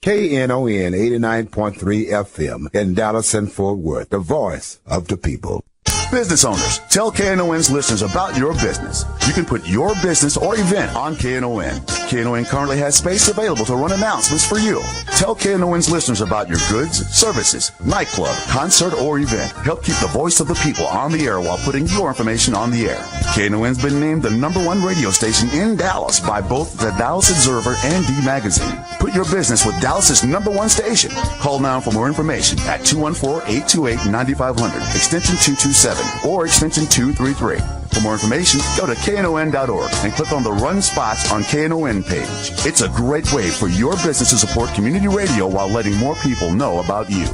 Knon 89.3 FM in Dallas and Fort Worth, the voice of the people. Business owners, tell KNON's listeners about your business. You can put your business or event on KNON. KNON currently has space available to run announcements for you. Tell KNON's listeners about your goods, services, nightclub, concert, or event. Help keep the voice of the people on the air while putting your information on the air. KNON's been named the #1 radio station in Dallas by both the Dallas Observer and D Magazine. Put your business with Dallas's #1 station. Call now for more information at 214-828-9500, extension 227. Or extension 233. For more information, go to knon.org and click on the Run Spots on KNON page. It's a great way for your business to support community radio while letting more people know about you.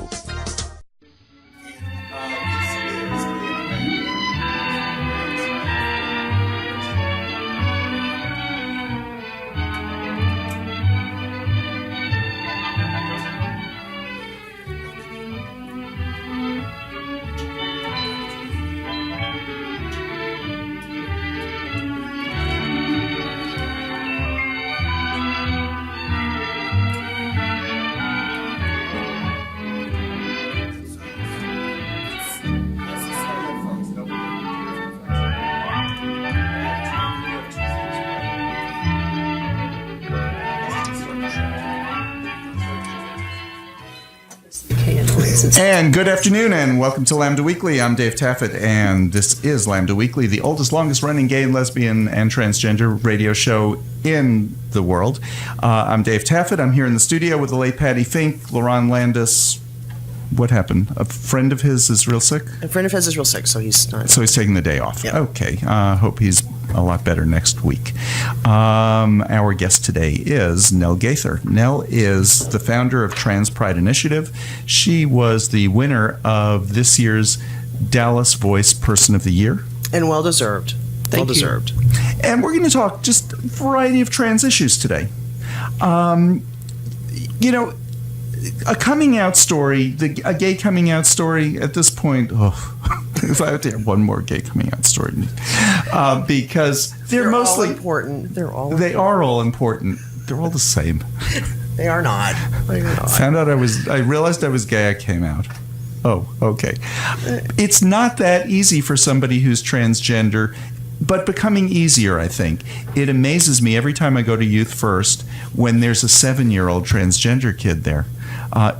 And good afternoon, and welcome to Lambda Weekly. I'm Dave Taffet, and this is Lambda Weekly, the oldest, longest-running gay and lesbian and transgender radio show in the world. I'm Dave Taffet. I'm here in the studio with the late Patti Fink, Lerone Landis. What happened? A friend of his is real sick? A friend of his is real sick, so he's not. So he's taking the day off. Yep. Okay. Hope he's a lot better next week. Our guest today is Nell Gautgerm. Nell is the founder of Trans Pride Initiative. She was the winner of this year's Dallas Voice Person of the Year. And well-deserved. Well-deserved. And we're going to talk just a variety of trans issues today. A coming out story, a gay coming out story at this point, if I had to have one more gay coming out story, because they're mostly all important. They are all important. They're all the same. They are not. I realized I was gay, I came out. Oh, okay. It's not that easy for somebody who's transgender, but becoming easier, I think. It amazes me every time I go to Youth First when there's a 7-year-old transgender kid there.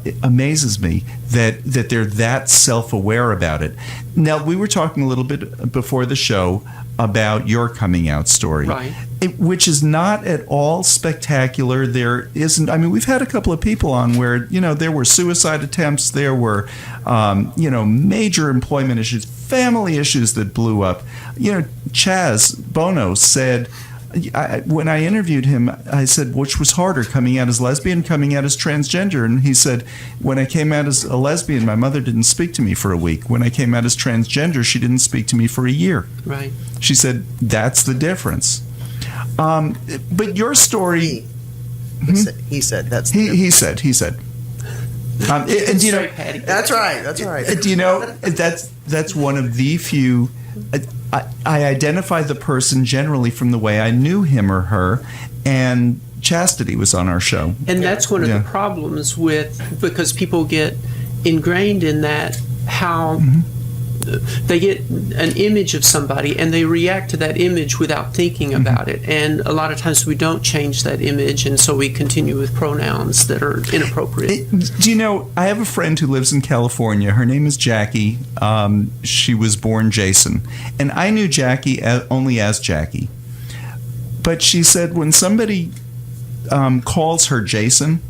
It amazes me that they're that self-aware about it. Now, we were talking a little bit before the show about your coming out story, right? Which is not at all spectacular. There isn't. I mean, we've had a couple of people on where there were suicide attempts, there were major employment issues, family issues that blew up. Chaz Bono said. When I interviewed him, I said, which was harder, coming out as lesbian, coming out as transgender? And he said, when I came out as a lesbian, my mother didn't speak to me for a week. When I came out as transgender, she didn't speak to me for a year. Right. She said, that's the difference. But your story... He said, that's He the difference. said. Pattie. That's right. That's one of the few... I identify the person generally from the way I knew him or her, and Chastity was on our show. And that's one of the problems because people get ingrained in that, how they get an image of somebody and they react to that image without thinking about it. And a lot of times we don't change that image, and so we continue with pronouns that are inappropriate. I have a friend who lives in California. Her name is Jackie. She was born Jason. And I knew Jackie only as Jackie. But she said when somebody calls her Jason,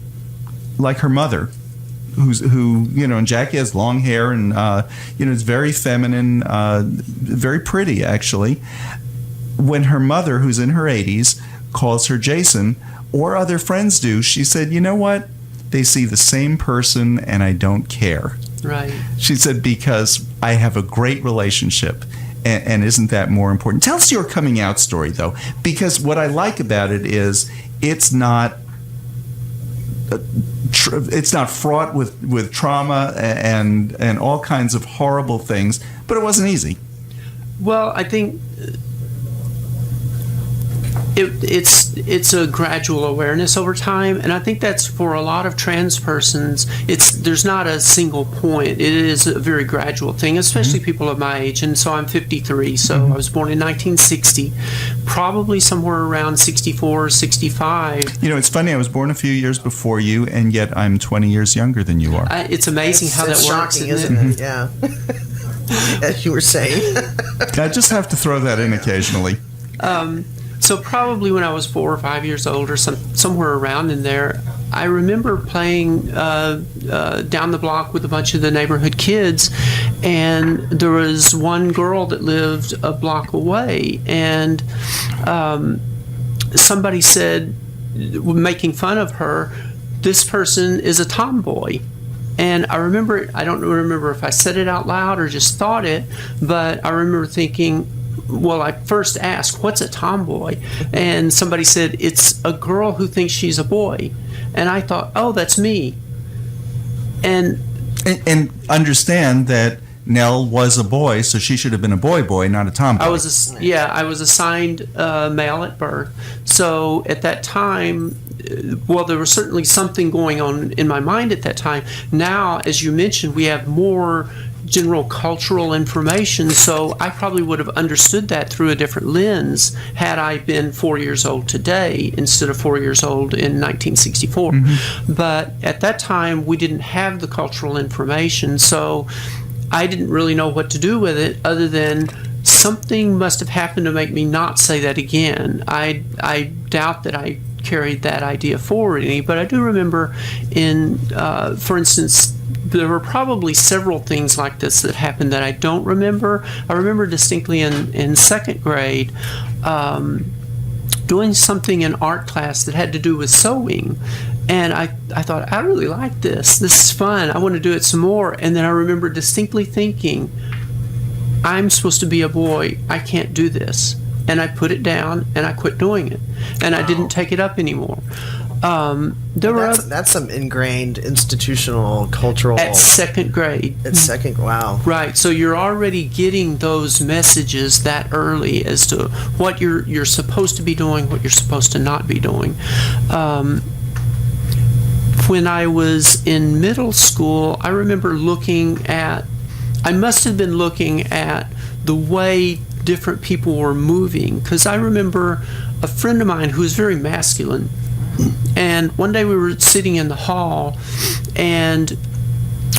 like her mother, and Jackie has long hair and, is very feminine, very pretty, actually. When her mother, who's in her 80s, calls her Jason, or other friends do, she said, you know what? They see the same person and I don't care. Right. She said, because I have a great relationship. And isn't that more important? Tell us your coming out story, though, because what I like about it is it's not fraught with trauma and all kinds of horrible things, but it wasn't easy. Well, I think it's it's a gradual awareness over time, and I think that's for a lot of trans persons. There's not a single point. It is a very gradual thing, especially people of my age. And so I'm 53, so I was born in 1960, probably somewhere around 64, 65. You know, it's funny. I was born a few years before you, and yet I'm 20 years younger than you are. It's amazing how that it's works, shocking, isn't it? Yeah. As you were saying. I just have to throw that in occasionally. So probably when I was 4 or 5 years old, or somewhere around in there, I remember playing down the block with a bunch of the neighborhood kids, and there was one girl that lived a block away, and somebody said, making fun of her, "This person is a tomboy." And I remember, I don't remember if I said it out loud or just thought it, but I remember thinking, well, I first asked, "What's a tomboy?" And somebody said, "It's a girl who thinks she's a boy." And I thought, oh, that's me. And understand that Nell was a boy, so she should have been a boy, not a tomboy. I was assigned male at birth. So at that time, well, there was certainly something going on in my mind at that time. Now, as you mentioned, we have more general cultural information, so I probably would have understood that through a different lens had I been 4 years old today instead of 4 years old in 1964. But at that time, we didn't have the cultural information, so I didn't really know what to do with it other than something must have happened to make me not say that again. I doubt that I carried that idea forward any, but I do remember for instance, there were probably several things like this that happened that I don't remember. I remember distinctly in second grade doing something in art class that had to do with sewing. And I thought, I really like this. This is fun. I want to do it some more. And then I remember distinctly thinking, I'm supposed to be a boy. I can't do this. And I put it down and I quit doing it. And I didn't take it up anymore. That's some ingrained institutional cultural at second grade. Wow. Right. So you're already getting those messages that early as to what you're supposed to be doing, what you're supposed to not be doing. When I was in middle school, I remember I must have been looking at the way different people were moving, because I remember a friend of mine who was very masculine. And one day we were sitting in the hall, and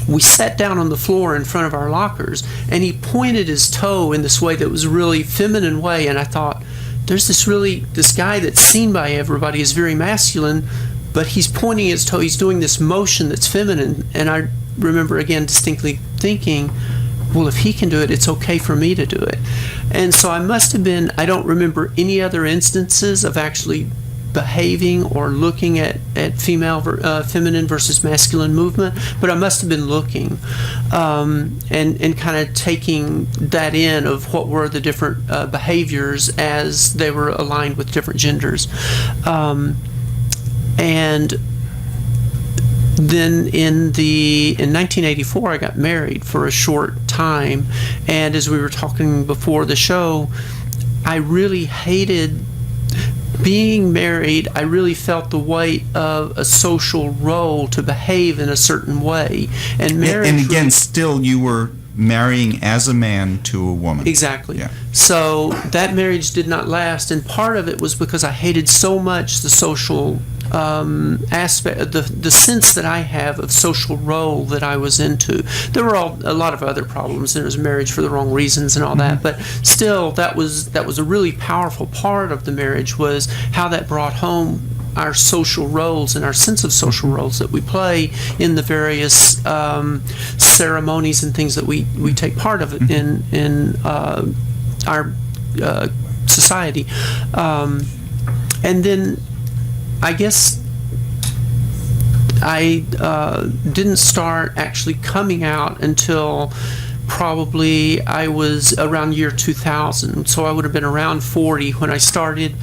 we sat down on the floor in front of our lockers, and he pointed his toe in this way that was a really feminine way, and I thought, there's this guy that's seen by everybody is very masculine, but he's pointing his toe, he's doing this motion that's feminine. And I remember again distinctly thinking, well, if he can do it, it's okay for me to do it. And so I must have been, I don't remember any other instances of actually behaving or looking at feminine versus masculine movement, but I must have been looking and kind of taking that in of what were the different behaviors as they were aligned with different genders. And then in 1984, I got married for a short time, and as we were talking before the show, I really hated being married. I really felt the weight of a social role to behave in a certain way. And marriage. And again, still you were marrying as a man to a woman. Exactly. Yeah. So that marriage did not last, and part of it was because I hated so much the social aspect, the sense that I have of social role that I was into. There were a lot of other problems. There was marriage for the wrong reasons and all that, but still, that was a really powerful part of the marriage, was how that brought home our social roles and our sense of social roles that we play in the various ceremonies and things that we take part of in our society. And then I guess I didn't start actually coming out until probably I was around year 2000. So I would have been around 40 when I started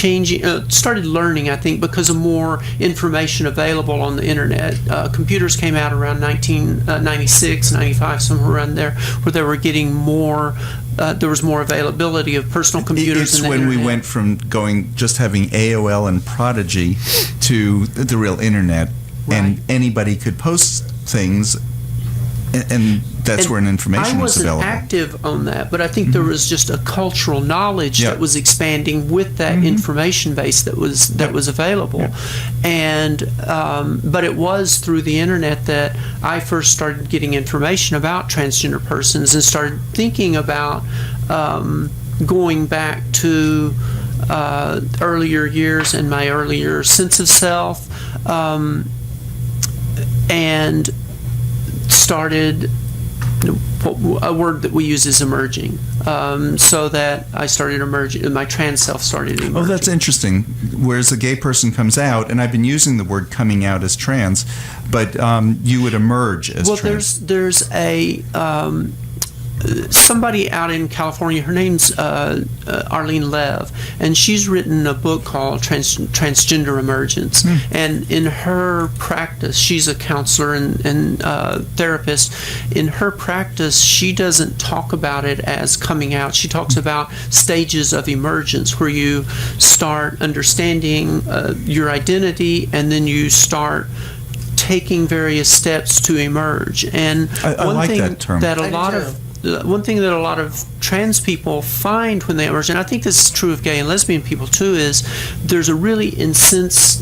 changing, started learning, I think, because of more information available on the internet. Computers came out around 1996, 95, somewhere around there, where they were getting more. There was more availability of personal computers. It's when we went from just having AOL and Prodigy to the real internet, and anybody could post things, and that's where information was available. I wasn't active on that, but I think there was just a cultural knowledge that was expanding with that information base that was available, and but it was through the internet that I first started getting information about transgender persons and started thinking about going back to earlier years and my earlier sense of self, and started, a word that we use is emerging, so that I started emerging, my trans self started emerging. Oh, that's interesting. Whereas a gay person comes out, and I've been using the word coming out as trans, but you would emerge as trans. Well, there's a somebody out in California, her name's Arlene Lev, and she's written a book called Transgender Emergence. And in her practice, she's a counselor and therapist. In her practice, she doesn't talk about it as coming out. She talks about stages of emergence, where you start understanding your identity, and then you start taking various steps to emerge. And I like that term. One thing that a lot of trans people find when they emerge, and I think this is true of gay and lesbian people too, is there's a really intense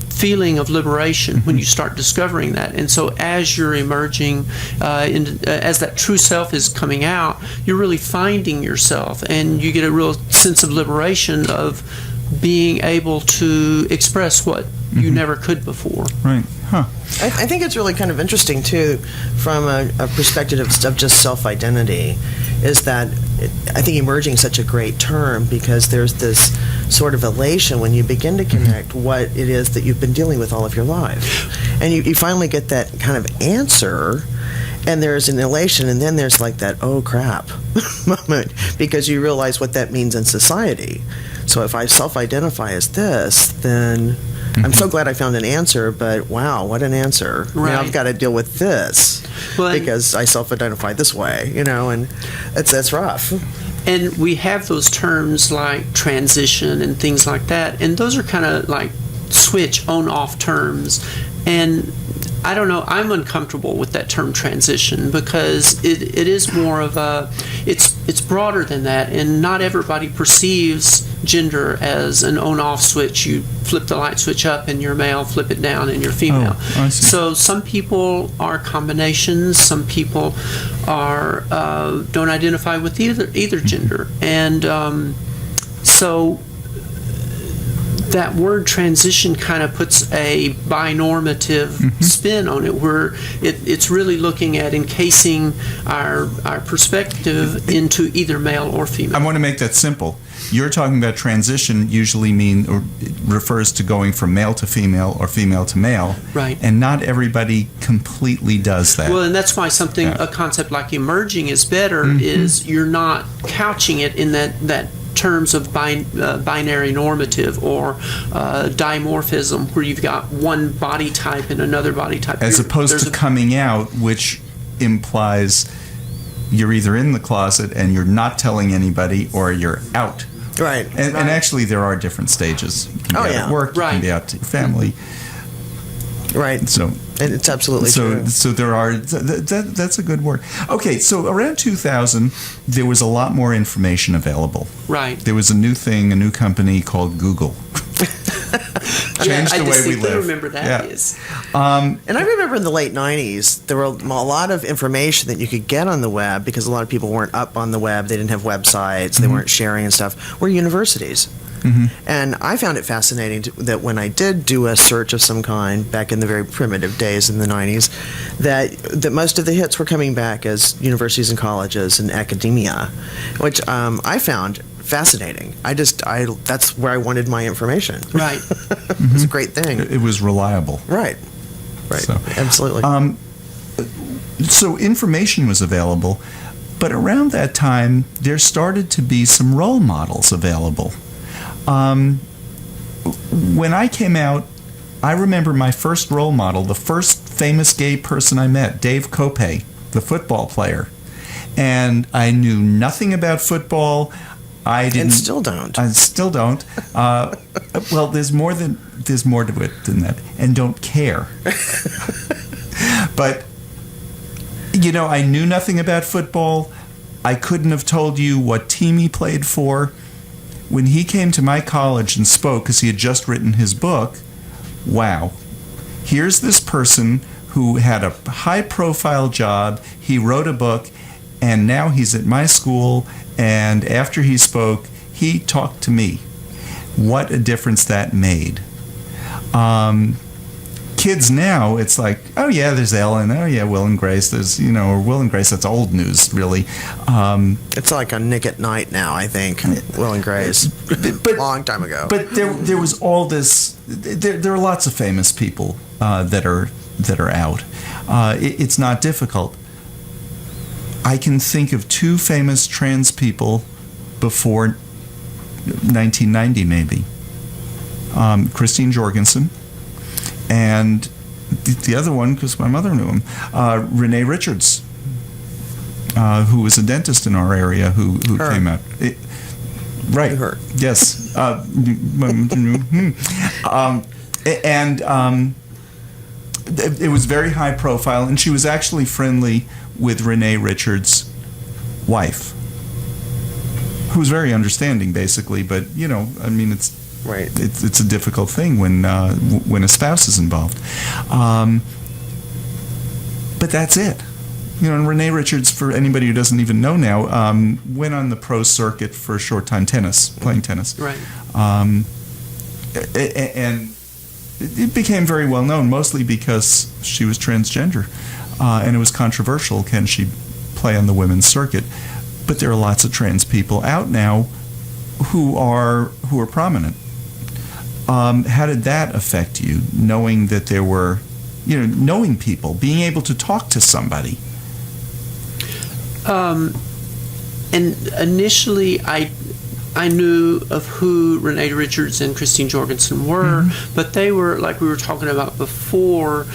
feeling of liberation when you start discovering that. And so as you're emerging, as that true self is coming out, you're really finding yourself, and you get a real sense of liberation of being able to express what you never could before. Right. Huh. I think it's really kind of interesting, too, from a perspective of just self-identity, is that I think emerging is such a great term, because there's this sort of elation when you begin to connect what it is that you've been dealing with all of your life. And you finally get that kind of answer, and there's an elation, and then there's like that, oh crap moment, because you realize what that means in society. So if I self-identify as this, then I'm so glad I found an answer, but wow, what an answer. Right. Now I've got to deal with this because I self-identify this way, and that's rough. And we have those terms like transition and things like that, and those are kind of like switch on-off terms. And I don't know, I'm uncomfortable with that term transition, because it is more of it's broader than that, and not everybody perceives gender as an on-off switch. You flip the light switch up and you're male, flip it down and you're female. Oh, I see. So some people are combinations, some people are don't identify with either gender, and so that word transition kind of puts a binormative spin on it, where it's really looking at encasing our perspective into either male or female. I want to make that simple. You're talking about transition usually refers to going from male to female or female to male. Right. And not everybody completely does that. Well, and that's why a concept like emerging is better, is you're not couching it in that terms of binary normative or dimorphism, where you've got one body type and another body type. As opposed to coming out, which implies you're either in the closet and you're not telling anybody, or you're out. Right. And actually, there are different stages. You can be out at work, you can be out to your family. Right. So it's absolutely true. So there are, that's a good word. Okay, so around 2000, there was a lot more information available. Right. There was a new company called Google. Changed the way we live. I remember that. Is. And I remember in the late 90s, there were a lot of information that you could get on the web, because a lot of people weren't up on the web. They didn't have websites. They weren't sharing and stuff. Were universities. And I found it fascinating that when I did do a search of some kind back in the very primitive days in the 90s, that most of the hits were coming back as universities and colleges and academia, which I found fascinating. That's where I wanted my information. Right. It's a great thing. It was reliable. Right. So, absolutely. So information was available, but around that time, there started to be some role models available. When I came out, I remember my first role model, the first famous gay person I met, Dave Kopay, the football player. And I knew nothing about football. I didn't. And still don't. I still don't. Well, there's more to it than that, and don't care. But I knew nothing about football. I couldn't have told you what team he played for. When he came to my college and spoke, because he had just written his book, wow, here's this person who had a high-profile job. He wrote a book, and now he's at my school. And after he spoke, he talked to me. What a difference that made. Kids now, it's like, oh yeah, there's Ellen. Oh yeah, Will and Grace. There's, or Will and Grace, that's old news, really. It's like a Nick at Night now, I think. Will and Grace. But long time ago. But there was all this. There are lots of famous people that are out. It's not difficult. I can think of 2 famous trans people before 1990, maybe. Christine Jorgensen, and the other one, because my mother knew him, Renee Richards, who was a dentist in our area who came out. Right. Her. Yes. It was very high profile, and she was actually friendly with Renee Richards' wife, who was very understanding, basically. But it's right. It's a difficult thing when a spouse is involved. But that's it. And Renee Richards, for anybody who doesn't even know now, went on the pro circuit for short-time tennis, playing tennis. Right. And it became very well known, mostly because she was transgender, and it was controversial. Can she play on the women's circuit? But there are lots of trans people out now who are prominent. How did that affect you, knowing that there were, knowing people, being able to talk to somebody? And initially, I knew of who Renee Richards and Christine Jorgensen were, but they were, like we were talking about before,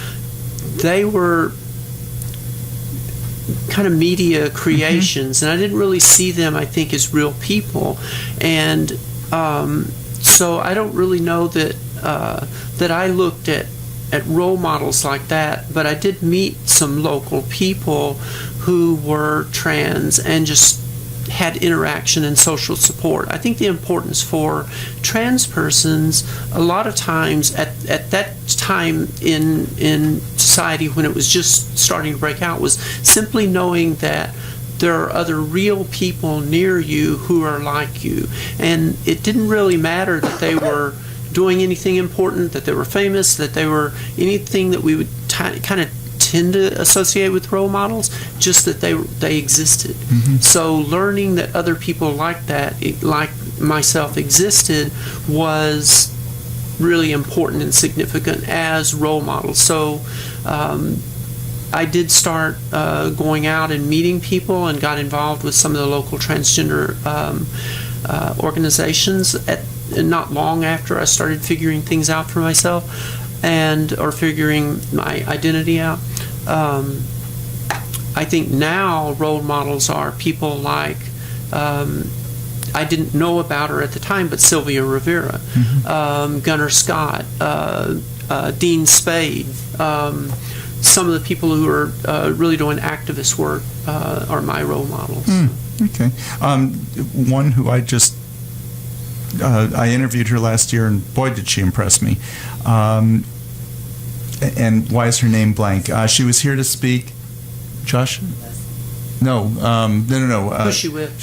they were kind of media creations, and I didn't really see them, I think, as real people. And so I don't really know that I looked at role models like that, but I did meet some local people who were trans and just had interaction and social support. I think the importance for trans persons, a lot of times at that time in society when it was just starting to break out, was simply knowing that there are other real people near you who are like you. And it didn't really matter that they were doing anything important, that they were famous, that they were anything that we would kind of tend to associate with role models, just that they existed. So learning that other people like that, like myself, existed was really important and significant as role models. So I did start going out and meeting people and got involved with some of the local transgender organizations not long after I started figuring things out for myself or figuring my identity out. I think now role models are people like, I didn't know about her at the time, but Sylvia Rivera, Gunnar Scott, Dean Spade, some of the people who are really doing activist work are my role models. Okay. One who I interviewed her last year, and boy, did she impress me. And why is her name blank? She was here to speak. Josh? No. Who's she with?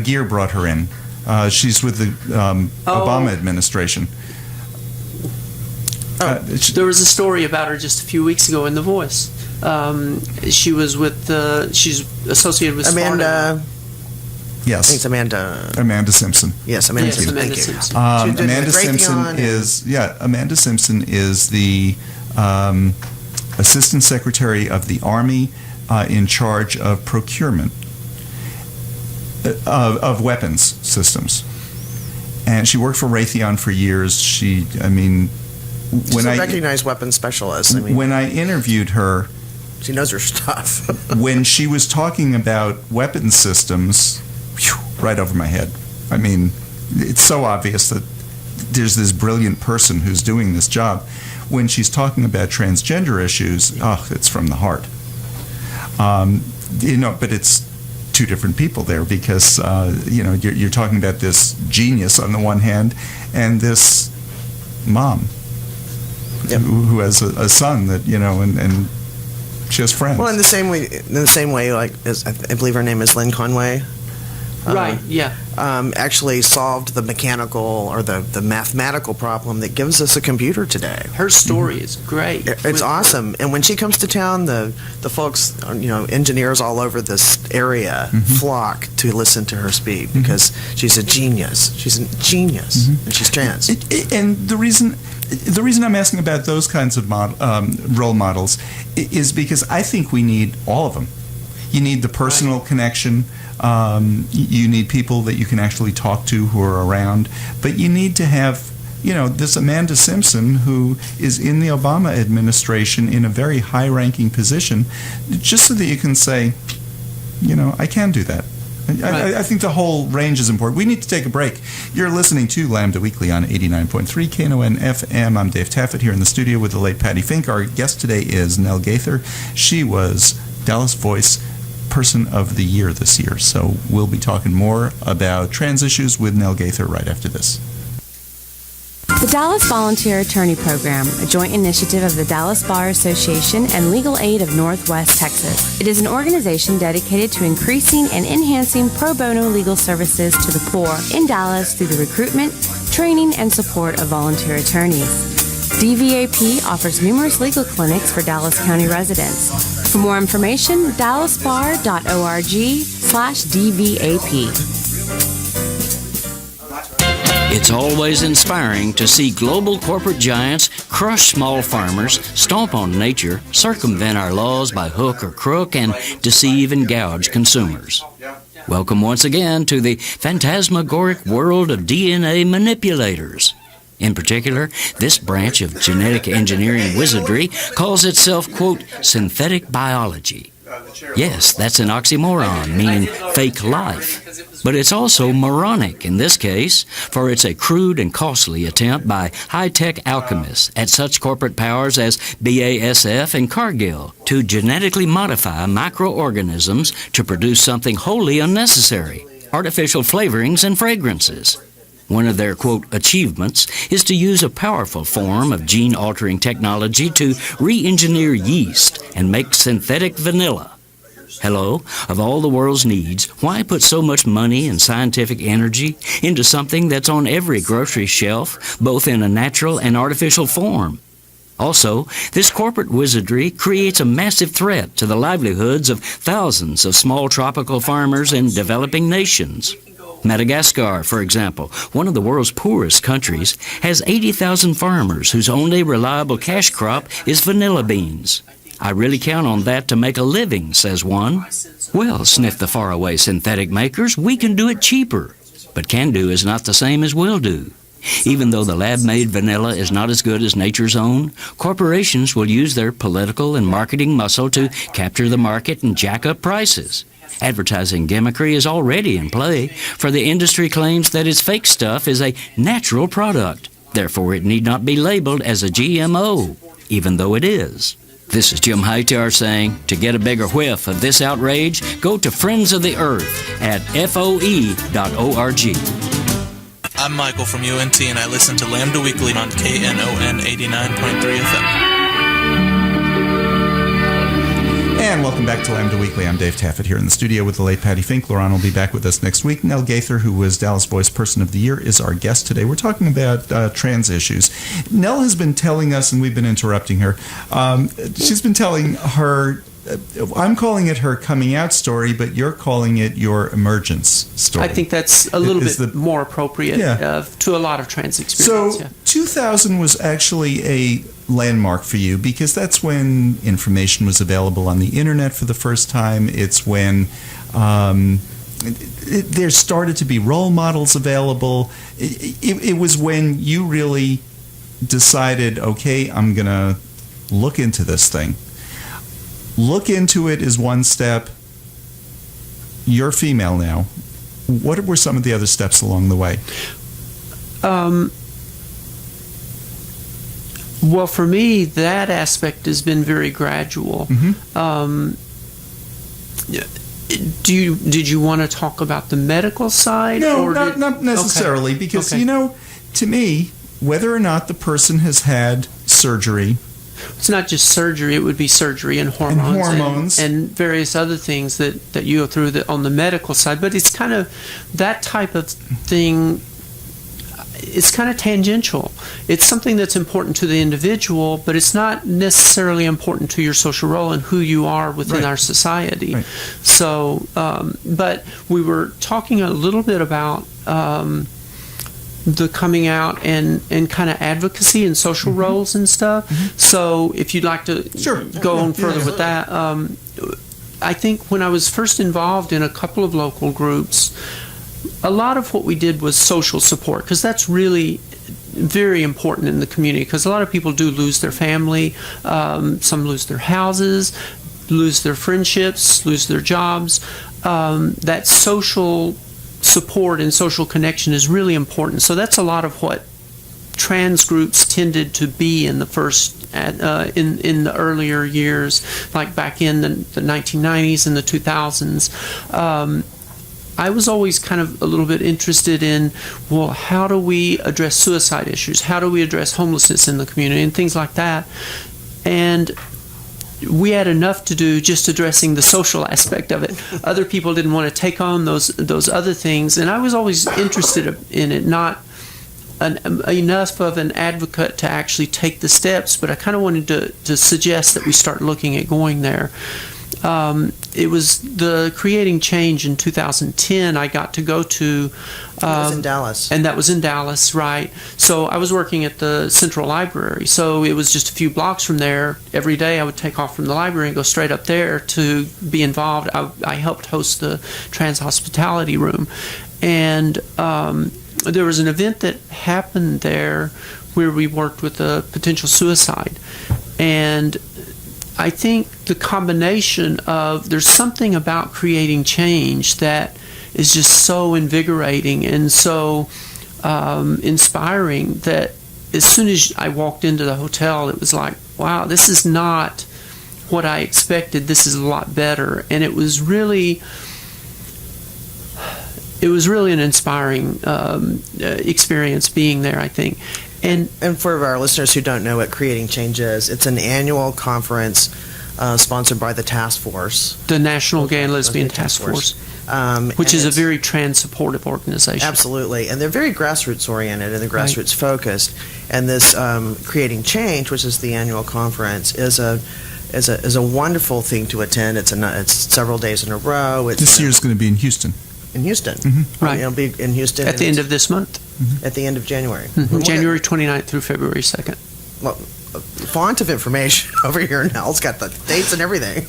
Gear brought her in. She's with the Obama administration. There was a story about her just a few weeks ago in The Voice. She was with. She's associated with Amanda. Yes. I think it's Amanda. Amanda Simpson. Yes, Amanda Simpson. Amanda Thank you. Simpson. Amanda Simpson is the Assistant Secretary of the Army in charge of procurement of weapons systems. And she worked for Raytheon for years. She's a recognized weapons specialist. When I interviewed her, she knows her stuff. when she was talking about weapons systems, right over my head. I mean, it's so obvious that there's this brilliant person who's doing this job. When she's talking about transgender issues, it's from the heart. But it's two different people there because, you're talking about this genius on the one hand and this mom who has a son that, and she has friends. Well, in the same way, like, I believe her name is Lynn Conway. Right, yeah. Actually solved the mechanical or the mathematical problem that gives us a computer today. Her story is great. It's awesome. And when she comes to town, the folks, engineers all over this area flock to listen to her speak because she's a genius. She's a genius, and she's trans. And the reason I'm asking about those kinds of role models is because I think we need all of them. You need the personal connection. You need people that you can actually talk to who are around. But you need to have, this Amanda Simpson who is in the Obama administration in a very high-ranking position, just so that you can say, I can do that. I think the whole range is important. We need to take a break. You're listening to Lambda Weekly on 89.3 Knon FM. I'm Dave Taffet here in the studio with the late Patti Fink. Our guest today is Nell Gautgerm. She was Dallas Voice Person of the Year this year. So we'll be talking more about trans issues with Nell Gautgerm right after this. The Dallas Volunteer Attorney Program, a joint initiative of the Dallas Bar Association and Legal Aid of Northwest Texas. It is an organization dedicated to increasing and enhancing pro bono legal services to the poor in Dallas through the recruitment, training, and support of volunteer attorneys. DVAP offers numerous legal clinics for Dallas County residents. For more information, dallasbar.org/DVAP. It's always inspiring to see global corporate giants crush small farmers, stomp on nature, circumvent our laws by hook or crook, and deceive and gouge consumers. Welcome once again to the phantasmagoric world of DNA manipulators. In particular, this branch of genetic engineering wizardry calls itself, quote, synthetic biology. Yes, that's an oxymoron, meaning fake life. But it's also moronic in this case, for it's a crude and costly attempt by high-tech alchemists at such corporate powers as BASF and Cargill to genetically modify microorganisms to produce something wholly unnecessary, artificial flavorings and fragrances. One of their, quote, achievements is to use a powerful form of gene-altering technology to re-engineer yeast and make synthetic vanilla. Hello, of all the world's needs, why put so much money and scientific energy into something that's on every grocery shelf, both in a natural and artificial form? Also, this corporate wizardry creates a massive threat to the livelihoods of thousands of small tropical farmers in developing nations. Madagascar, for example, one of the world's poorest countries, has 80,000 farmers whose only reliable cash crop is vanilla beans. I really count on that to make a living, says one. Well, sniff the faraway synthetic makers, we can do it cheaper. But can do is not the same as will do. Even though the lab-made vanilla is not as good as nature's own, corporations will use their political and marketing muscle to capture the market and jack up prices. Advertising gimmickry is already in play, for the industry claims that its fake stuff is a natural product. Therefore, it need not be labeled as a GMO, even though it is. This is Jim Hightower saying, to get a bigger whiff of this outrage, go to Friends of the Earth at FOE.org. I'm Michael from UNT, and I listen to Lambda Weekly on Knon 89.3 FM. And welcome back to Lambda Weekly. I'm Dave Taffet here in the studio with the late Patti Fink. Lerone will be back with us next week. Nell Gautgerm, who was Dallas Voice Person of the Year, is our guest today. We're talking about trans issues. Nell has been telling us, and we've been interrupting her, she's been telling her, I'm calling it her coming out story, but you're calling it your emergence story. I think that's a little bit more appropriate to a lot of trans experience. So 2000 was actually a landmark for you because that's when information was available on the internet for the first time. It's when there started to be role models available. It was when you really decided, okay, I'm going to look into this thing. Look into it is one step. You're female now. What were some of the other steps along the way? Well, for me, that aspect has been very gradual. Did you want to talk about the medical side? No, not necessarily, okay. Because, to me, whether or not the person has had surgery... It's not just surgery, it would be surgery and hormones. And various other things that you go through on the medical side. But it's kind of that type of thing... It's kind of tangential. It's something that's important to the individual, but it's not necessarily important to your social role and who you are within our society. Right. So, but we were talking a little bit about the coming out and kind of advocacy and social roles and stuff. So if you'd like to go on further with that, I think when I was first involved in a couple of local groups, a lot of what we did was social support, because that's really very important in the community, because a lot of people do lose their family, some lose their houses, lose their friendships, lose their jobs. That social support and social connection is really important. So that's a lot of what trans groups tended to be in the first in the earlier years, like back in the 1990s and the 2000s. I was always kind of a little bit interested in, well, how do we address suicide issues? How do we address homelessness in the community and things like that? And we had enough to do just addressing the social aspect of it. Other people didn't want to take on those other things, and I was always interested in it, not enough of an advocate to actually take the steps, but I kind of wanted to suggest that we start looking at going there. It was the Creating Change in 2010 I got to go to. That was in Dallas. And that was in Dallas, right. So I was working at the Central Library, so it was just a few blocks from there. Every day I would take off from the library and go straight up there to be involved. I helped host the Trans Hospitality Room. And there was an event that happened there where we worked with a potential suicide. And I think the combination of, there's something about creating change that is just so invigorating and so inspiring that as soon as I walked into the hotel, it was like, wow, this is not what I expected. This is a lot better. And it was really an inspiring experience being there, I think. And for our listeners who don't know what Creating Change is, it's an annual conference sponsored by the Task Force. The National Gay and Lesbian Task Force, which is a very trans-supportive organization. Absolutely. And they're very grassroots-oriented and they're grassroots-focused. And this Creating Change, which is the annual conference, is a wonderful thing to attend. It's several days in a row. This year's going to be in Houston. In Houston. Right. It'll be in Houston. At the end of this month. At the end of January. January 29th through February 2nd. Well, font of information over here now. It's got the dates and everything.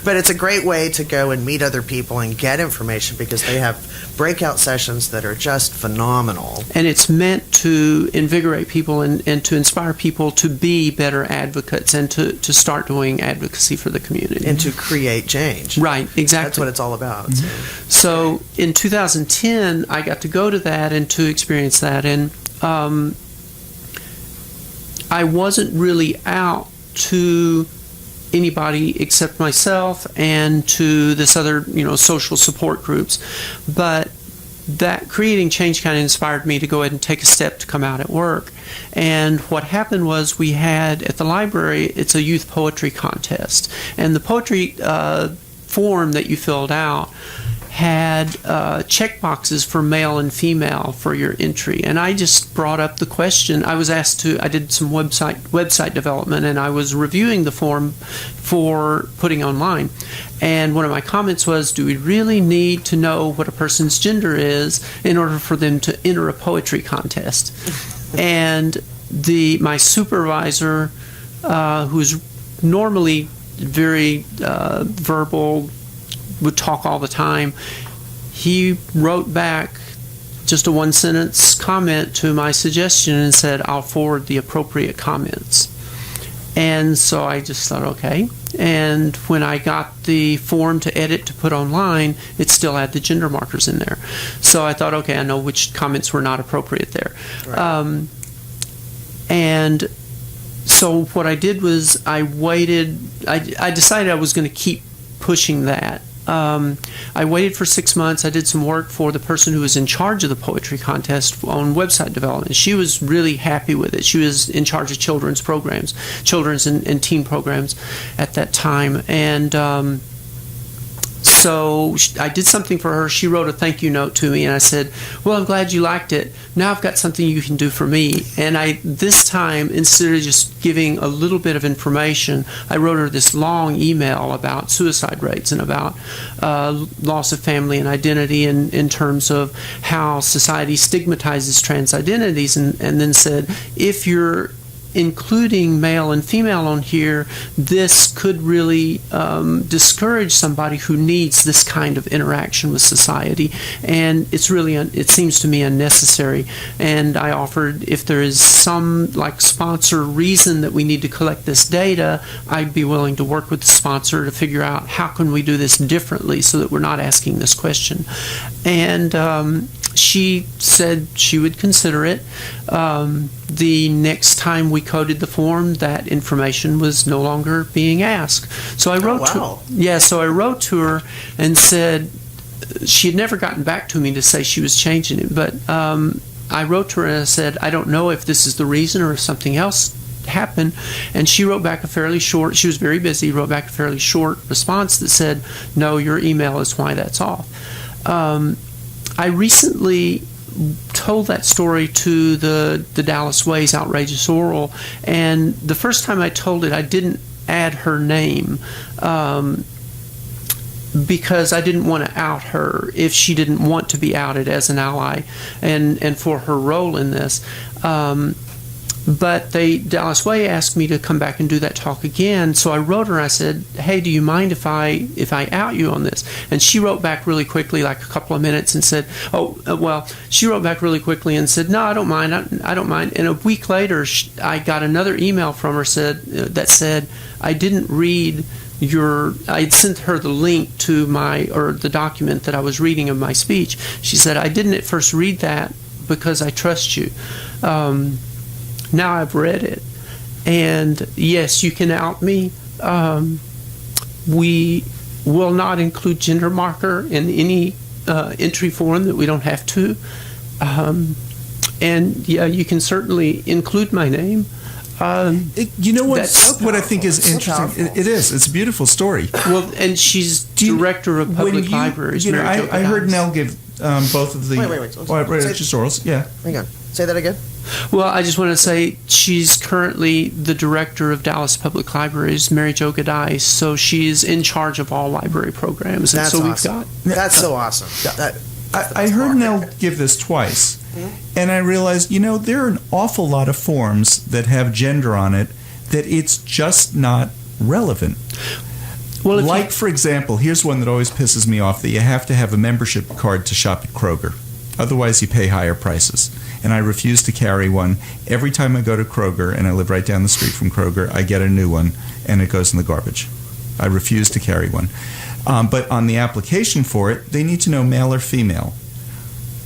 But it's a great way to go and meet other people and get information because they have breakout sessions that are just phenomenal. And it's meant to invigorate people and to inspire people to be better advocates and to start doing advocacy for the community. And to create change. Right, exactly. That's what it's all about. So in 2010, I got to go to that and to experience that. And I wasn't really out to anybody except myself and to this other, social support groups. But that Creating Change kind of inspired me to go ahead and take a step to come out at work. And what happened was we had at the library, it's a youth poetry contest. And the poetry form that you filled out had check boxes for male and female for your entry. And I just brought up the question. I was asked I did some website development, and I was reviewing the form for putting online. And one of my comments was, do we really need to know what a person's gender is in order for them to enter a poetry contest? And my supervisor, who's normally very verbal, would talk all the time, he wrote back just a one-sentence comment to my suggestion and said, I'll forward the appropriate comments. And so I just thought, okay. And when I got the form to edit to put online, it still had the gender markers in there. So I thought, okay, I know which comments were not appropriate there. Right. And so what I did was I waited. I decided I was going to keep pushing that. I waited for 6 months. I did some work for the person who was in charge of the poetry contest on website development. She was really happy with it. She was in charge of children's programs, children's and teen programs at that time. And so I did something for her. She wrote a thank you note to me, and I said, well, I'm glad you liked it. Now I've got something you can do for me. And this time, instead of just giving a little bit of information, I wrote her this long email about suicide rates and about loss of family and identity in terms of how society stigmatizes trans identities, and then said, if you're including male and female on here, this could really discourage somebody who needs this kind of interaction with society, and it's really it seems to me unnecessary. And I offered, if there is some sponsor reason that we need to collect this data, I'd be willing to work with the sponsor to figure out how can we do this differently so that we're not asking this question. And she said she would consider it. The next time we coded the form, that information was no longer being asked. So I wrote I wrote to her and said, she had never gotten back to me to say she was changing it, but I wrote to her and I said, I don't know if this is the reason or if something else happened. And she wrote back she was very busy, wrote back a fairly short response that said, no, your email is why that's off. I recently told that story to the Dallas Way's Outrageous Oral, and the first time I told it, I didn't add her name because I didn't want to out her if she didn't want to be outed as an ally and for her role in this. But Dallas Way asked me to come back and do that talk again. So I wrote her. I said, "Hey, do you mind if I out you on this?" And she wrote back really quickly, like a couple of minutes, and said, she wrote back really quickly and said, "No, I don't mind. I don't mind." And a week later, I got another email from her that said, "I didn't read I had sent her the link to the document that I was reading of my speech." She said, "I didn't at first read that because I trust you. Now I've read it, and yes, you can out me. We will not include gender marker in any entry form that we don't have to. And yeah, you can certainly include my name." You know what? What I think is interesting. It is. It's a beautiful story. Well, and she's director of public libraries. I heard Nell give both of the Wait. orals. Yeah. Hang on. Say that again. Well, I just want to say she's currently the director of Dallas Public Libraries, Mary Jo Godice, so she's in charge of all library programs. That's and so awesome. That's so awesome. I heard Nell give this twice, and I realized, there are an awful lot of forms that have gender on it that it's just not relevant. Well, for example, here's one that always pisses me off, that you have to have a membership card to shop at Kroger. Otherwise, you pay higher prices. And I refuse to carry one. Every time I go to Kroger, and I live right down the street from Kroger, I get a new one, and it goes in the garbage. I refuse to carry one. But on the application for it, they need to know male or female.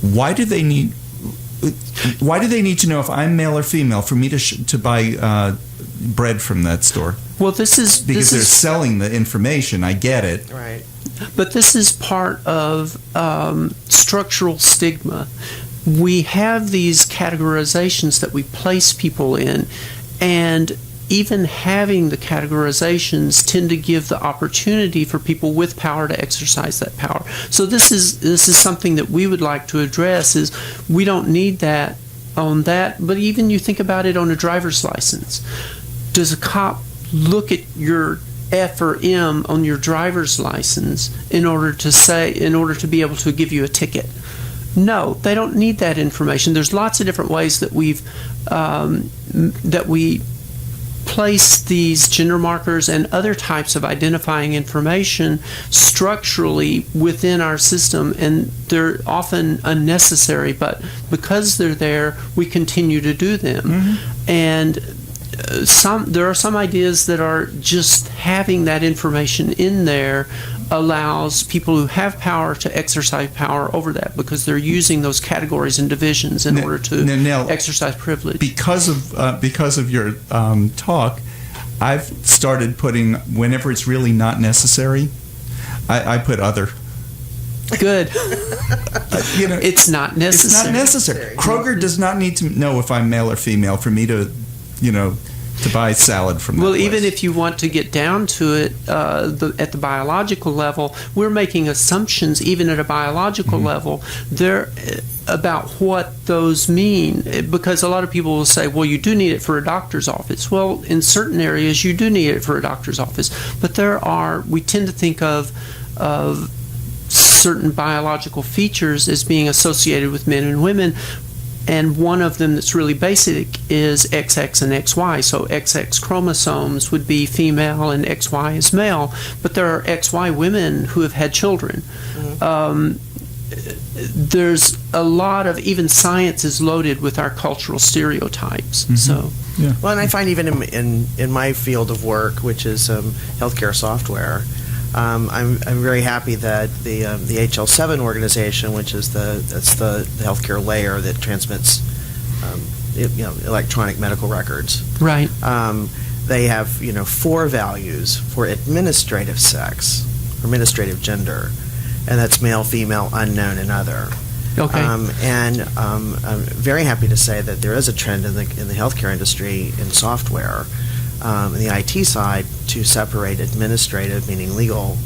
Why do they need to know if I'm male or female for me to buy bread from that store? Well, they're selling the information. I get it. Right. But this is part of structural stigma. We have these categorizations that we place people in, and even having the categorizations tend to give the opportunity for people with power to exercise that power. So this is something that we would like to address, is we don't need that on that, but even you think about it on a driver's license. Does a cop look at your F or M on your driver's license in order to be able to give you a ticket? No, they don't need that information. There's lots of different ways that we place these gender markers and other types of identifying information structurally within our system, and they're often unnecessary, but because they're there, we continue to do them. Mm-hmm. And there are some ideas that are just having that information in there allows people who have power to exercise power over that, because they're using those categories and divisions in order to Nell, exercise privilege. Because of your talk, I've started putting, whenever it's really not necessary, I put other. Good. It's not necessary. It's not necessary. Kroger does not need to know if I'm male or female for me to, to buy salad from that place. Even if you want to get down to it at the biological level, we're making assumptions even at a biological level there about what those mean, because a lot of people will say, well, you do need it for a doctor's office. Well, in certain areas you do need it for a doctor's office, but we tend to think of certain biological features as being associated with men and women. And one of them that's really basic is XX and XY. So XX chromosomes would be female and XY is male. But there are XY women who have had children. Mm-hmm. There's a lot of, even science is loaded with our cultural stereotypes. Mm-hmm. So, yeah. Well, and I find even in my field of work, which is healthcare software, I'm very happy that the HL7 organization, which is the healthcare layer that transmits electronic medical records. Right. They have 4 values for administrative sex, or administrative gender, and that's male, female, unknown, and other. Okay. And I'm very happy to say that there is a trend in the healthcare industry in software. In the IT side, to separate administrative, meaning legal,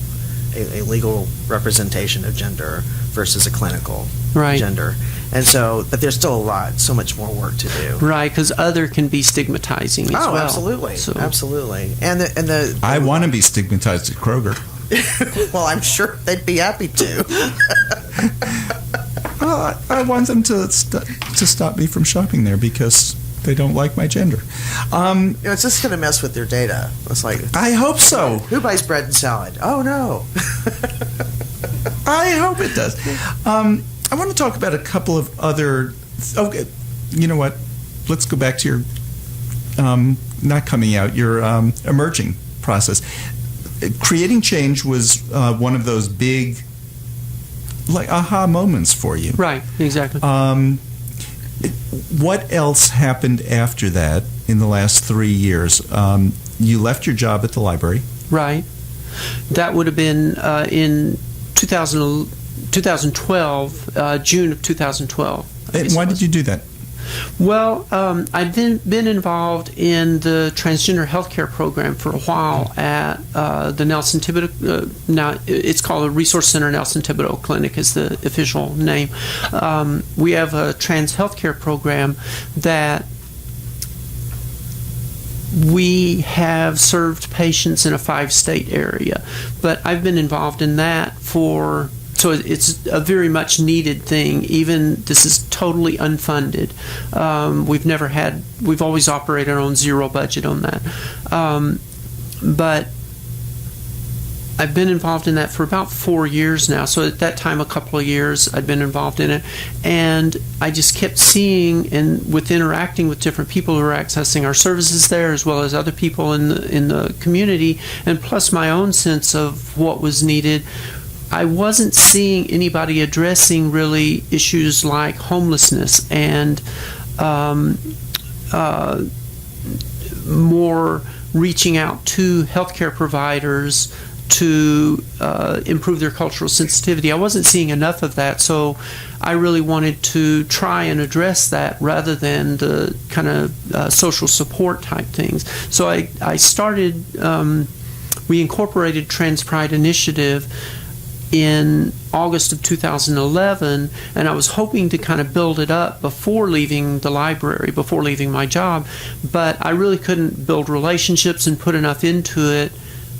a legal representation of gender versus a clinical gender. And so, but there's still so much more work to do. Right, because other can be stigmatizing as well. Oh, absolutely, absolutely. And I want to be stigmatized at Kroger. Well, I'm sure they'd be happy to. Well, I want them to stop me from shopping there because they don't like my gender. It's just going to mess with their data. It's like, I hope so. Who buys bread and salad? Oh, no. I hope it does. I want to talk about a couple of other... Okay, you know what? Let's go back to your... not coming out, your emerging process. Creating change was one of those big, aha moments for you. Right, exactly. What else happened after that in the last 3 years? You left your job at the library. Right. That would have been in 2012, June of 2012. And why did you do that? Well, I've been involved in the transgender healthcare program for a while at the Nelson Thibodeau. Now it's called the Resource Center Nelson Thibodeau Clinic is the official name. We have a trans healthcare program that we have served patients in a 5-state area, but I've been involved in that so it's a very much needed thing. Even this is totally unfunded. We've always operated on zero budget on that. But I've been involved in that for about 4 years now. So at that time, a couple of years, I'd been involved in it. And I just kept seeing, and with interacting with different people who are accessing our services there, as well as other people in the community, and plus my own sense of what was needed, I wasn't seeing anybody addressing really issues like homelessness and more reaching out to healthcare providers to improve their cultural sensitivity. I wasn't seeing enough of that, so I really wanted to try and address that rather than the kind of social support type things. So I started, we incorporated Trans Pride Initiative in August of 2011, and I was hoping to kind of build it up before leaving the library, before leaving my job, but I really couldn't build relationships and put enough into it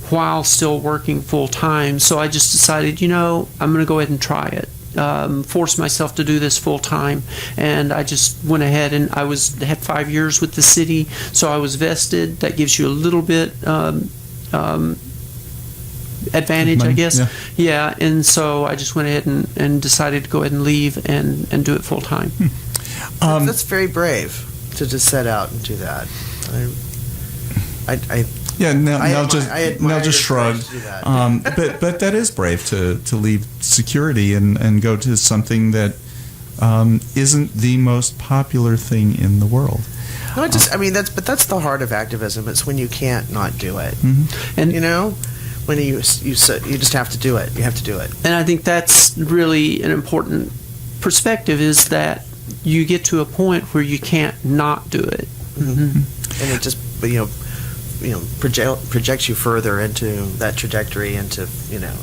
while still working full time. So I just decided, I'm going to go ahead and try it. force myself to do this full time, and I just went ahead and had 5 years with the city, so I was vested. That gives you a little bit advantage, money, I guess. yeah. And so I just went ahead and decided to go ahead and leave and do it full time. That's very brave to just set out and do that. Nell just shrugged. But that is brave to leave security and go to something that isn't the most popular thing in the world. No, that's the heart of activism. It's when you can't not do it, and when you just have to do it. You have to do it. And I think that's really an important perspective, is that you get to a point where you can't not do it. Mm-hmm. And it just projects you further into that trajectory, into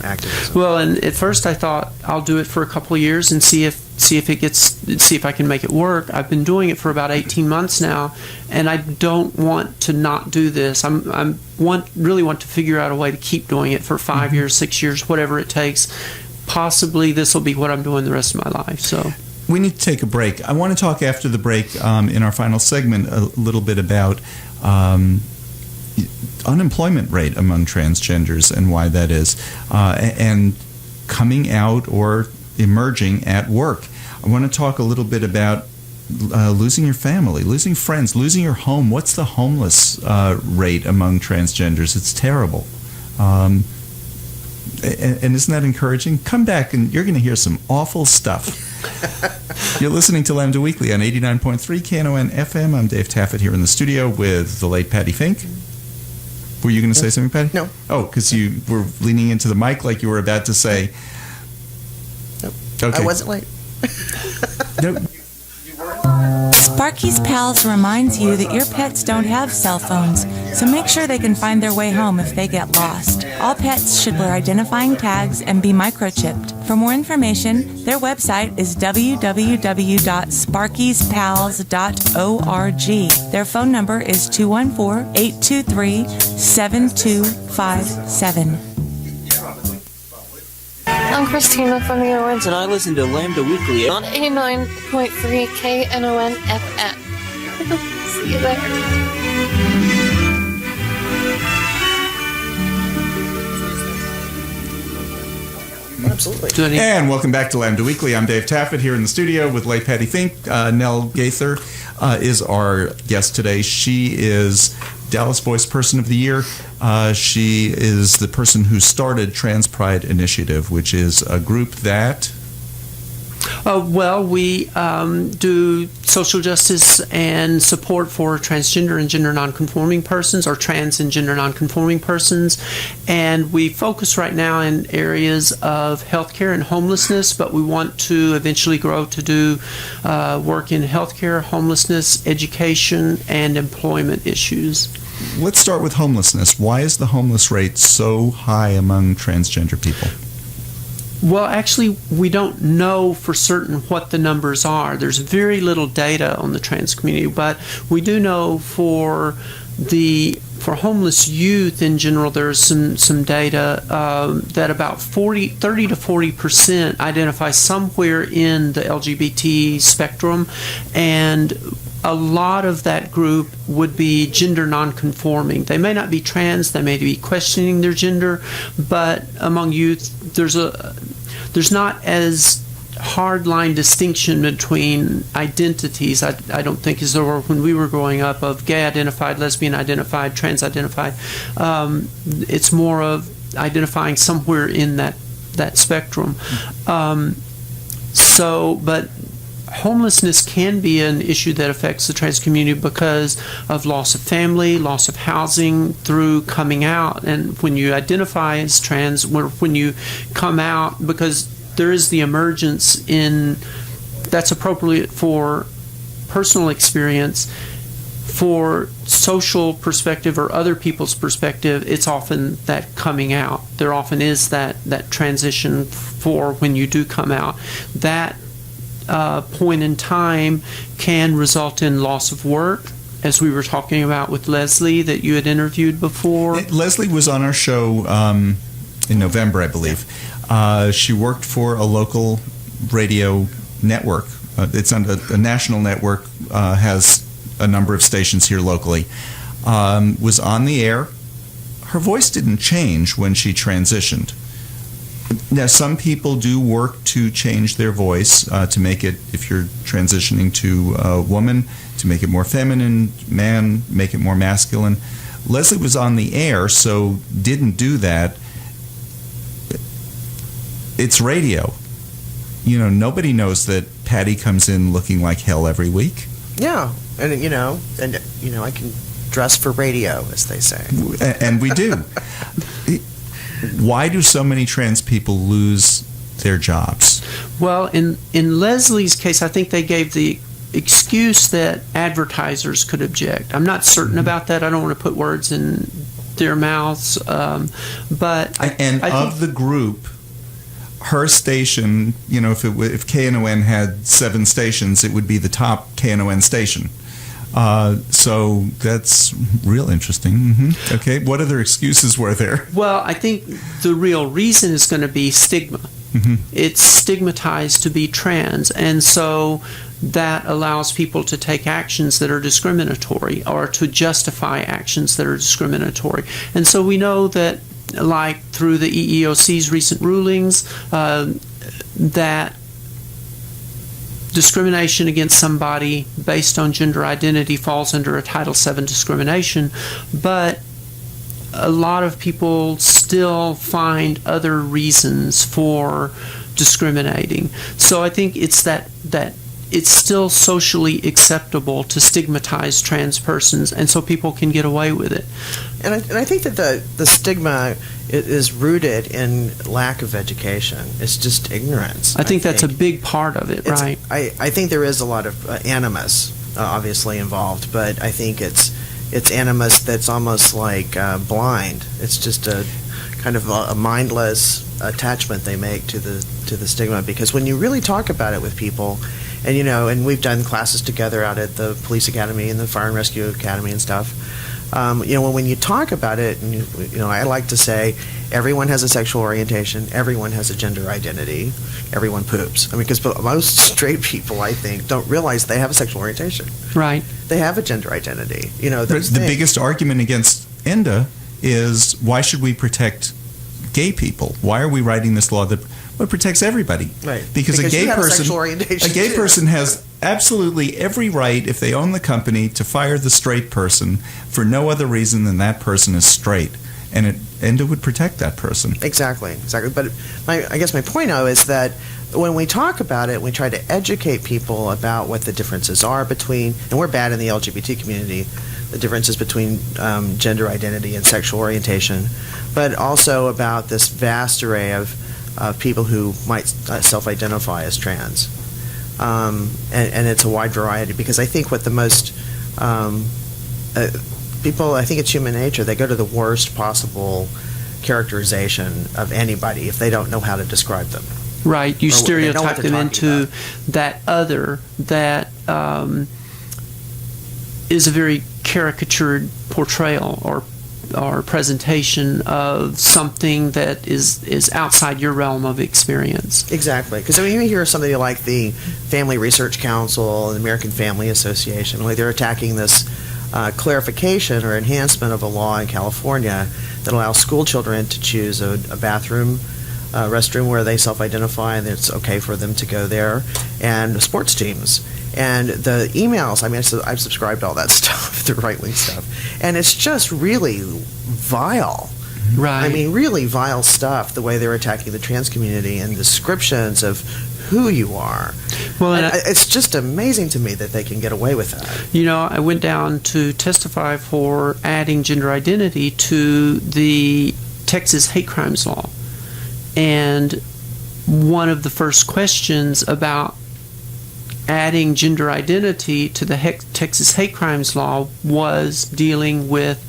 activism. Well, and at first I thought I'll do it for a couple of years and see if I can make it work. I've been doing it for about 18 months now, and I don't want to not do this. I really want to figure out a way to keep doing it for 5 years, 6 years, whatever it takes. Possibly this will be what I'm doing the rest of my life. So we need to take a break. I want to talk after the break in our final segment a little bit about unemployment rate among transgenders and why that is, and coming out or emerging at work. I want to talk a little bit about losing your family, losing friends, losing your home. What's the homeless rate among transgenders? It's terrible. And isn't that encouraging? Come back and you're going to hear some awful stuff. You're listening to Lambda Weekly on 89.3 Knon FM. I'm Dave Taffet here in the studio with the late Patti Fink. Were you going to say something, Patty? No. Oh, because you were leaning into the mic like you were about to say. Nope. Okay. I wasn't late. Nope. Sparky's Pals reminds you that your pets don't have cell phones, so make sure they can find their way home if they get lost. All pets should wear identifying tags and be microchipped. For more information, their website is www.sparkyspals.org. Their phone number is 214-823-7257. I'm Christina from the Owens, And I listen to Lambda Weekly on 89.3 KNON FM. See you there. Absolutely. And welcome back to Lambda Weekly. I'm Dave Taffet here in the studio with late Patti Fink. Nell Gautgerm is our guest today. She is Dallas Voice Person of the Year. She is the person who started Trans Pride Initiative, which is a group that... we do social justice and support for transgender and gender nonconforming persons, or trans and gender nonconforming persons, and we focus right now in areas of healthcare and homelessness, but we want to eventually grow to do work in healthcare, homelessness, education, and employment issues. Let's start with homelessness. Why is the homeless rate so high among transgender people? Well, actually, we don't know for certain what the numbers are. There's very little data on the trans community, but we do know for homeless youth in general, there's some data that about 30 to 40% identify somewhere in the LGBT spectrum, and a lot of that group would be gender nonconforming. They may not be trans, they may be questioning their gender, but among youth, there's not as hard line distinction between identities, I don't think, as there were when we were growing up, of gay identified, lesbian identified, trans identified. It's more of identifying somewhere in that spectrum. But homelessness can be an issue that affects the trans community because of loss of family, loss of housing through coming out. And when you identify as trans, when you come out, because there is the emergence that's appropriate for personal experience, for social perspective or other people's perspective, it's often that coming out. There often is that transition for when you do come out. That point in time can result in loss of work, as we were talking about with Leslie that you had interviewed before. Leslie was on our show in November, I believe. She worked for a local radio network. It's on a national network, has a number of stations here locally. Was on the air. Her voice didn't change when she transitioned. Now, some people do work to change their voice to make it, if you're transitioning to a woman, to make it more feminine, man, make it more masculine. Leslie was on the air, so didn't do that. It's radio. You know, nobody knows that Pattie comes in looking like hell every week. Yeah, and I can dress for radio, as they say. And we do. Why do so many trans people lose their jobs? Well, in Leslie's case, I think they gave the excuse that advertisers could object. I'm not certain about that. I don't want to put words in their mouths. But I think the group, her station, you know, if KNON had 7 stations, it would be the top KNON station. So that's real interesting. Mm-hmm. Okay, what other excuses were there? Well, I think the real reason is going to be stigma. Mm-hmm. It's stigmatized to be trans, and so that allows people to take actions that are discriminatory or to justify actions that are discriminatory. And so we know that, like through the EEOC's recent rulings, that discrimination against somebody based on gender identity falls under a Title VII discrimination, but a lot of people still find other reasons for discriminating. So I think it's that it's still socially acceptable to stigmatize trans persons, and so people can get away with it. And I think that the stigma is rooted in lack of education. It's just ignorance. I think that's a big part of it, right? I think there is a lot of animus obviously involved, but I think it's animus that's almost like blind. It's just a kind of a mindless attachment they make to the stigma, because when you really talk about it with people, and we've done classes together out at the police academy and the fire and rescue academy and stuff. When you talk about it, and I like to say, everyone has a sexual orientation, everyone has a gender identity, everyone poops. Because most straight people, I think, don't realize they have a sexual orientation. Right. They have a gender identity. The biggest argument against ENDA is, why should we protect gay people? Why are we writing this law that protects everybody? Right. Because a gay person person has absolutely every right, if they own the company, to fire the straight person for no other reason than that person is straight, and ENDA would protect that person. Exactly. But I guess my point, though, is that when we talk about it, we try to educate people about what the differences are between, and we're bad in the LGBT community, the differences between gender identity and sexual orientation, but also about this vast array of people who might self-identify as trans. And it's a wide variety, because I think what the most people, I think it's human nature, they go to the worst possible characterization of anybody if they don't know how to describe them. Right, you stereotype them into that other that is a very caricatured portrayal or presentation of something that is outside your realm of experience. Exactly, because you hear something like the Family Research Council and the American Family Association, like they're attacking this clarification or enhancement of a law in California that allows school children to choose a bathroom, restroom where they self-identify, and it's okay for them to go there, and sports teams. And the emails, I've subscribed to all that stuff, the right-wing stuff, and it's just really vile. Right. Really vile stuff, the way they're attacking the trans community and descriptions of who you are. Well, and it's just amazing to me that they can get away with that. I went down to testify for adding gender identity to the Texas hate crimes law. And one of the first questions about adding gender identity to the Texas hate crimes law was dealing with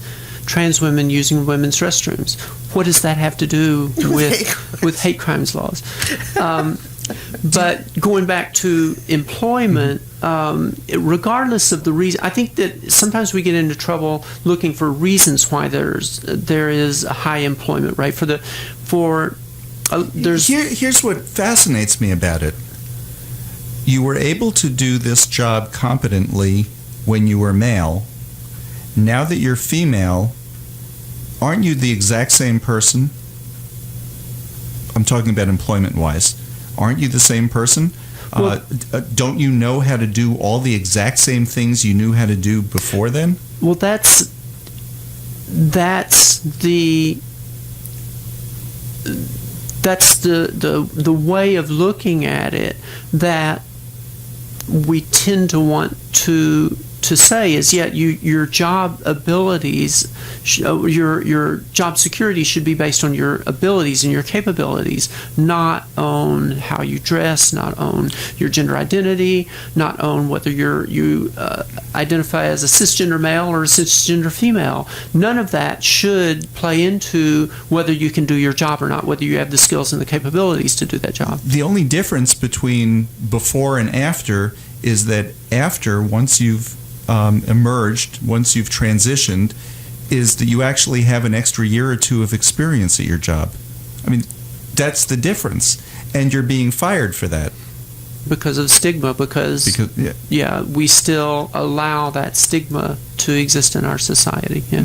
trans women using women's restrooms. What does that have to do with hate crimes laws? But going back to employment, regardless of the reason, I think that sometimes we get into trouble looking for reasons why there is a high employment rate. Here's what fascinates me about it. you were able to do this job competently when you were male. Now that you're female, aren't you the exact same person? I'm talking about employment-wise. Aren't you the same person? Well, don't you know how to do all the exact same things you knew how to do before then? Well, that's the way of looking at it that we tend to want to say is, your job abilities, your job security should be based on your abilities and your capabilities, not on how you dress, not on your gender identity, not on whether you identify as a cisgender male or a cisgender female. None of that should play into whether you can do your job or not, whether you have the skills and the capabilities to do that job. The only difference between before and after is that after, once you've emerged, once you've transitioned, is that you actually have an extra year or two of experience at your job. I mean, that's the difference. And you're being fired for that. Because of stigma, because we still allow that stigma to exist in our society. Yeah.